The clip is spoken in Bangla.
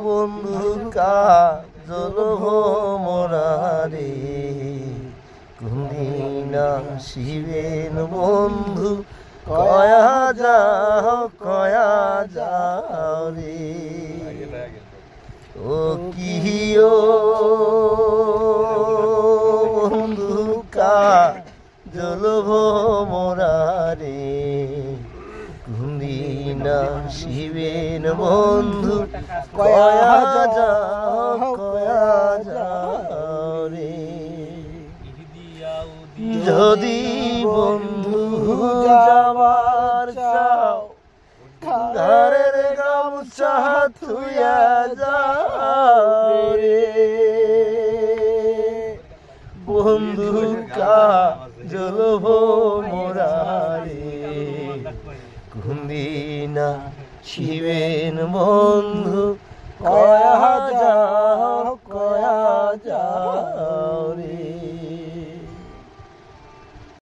বন্ধু কাজল মোরারে কোনদিন আসিবেন বন্ধু কয়া যাও রে ও কিও বন্ধু কাজল মোরারে কোনদিন আসিবেন বন্ধু কয়া যাও রে যদি বন্ধু যাবার চাও ঘরের গামছা থুয়া যাও রে বন্ধু কাজল মোরারে কোনদিন শিবেন বন্ধু কয়া যাও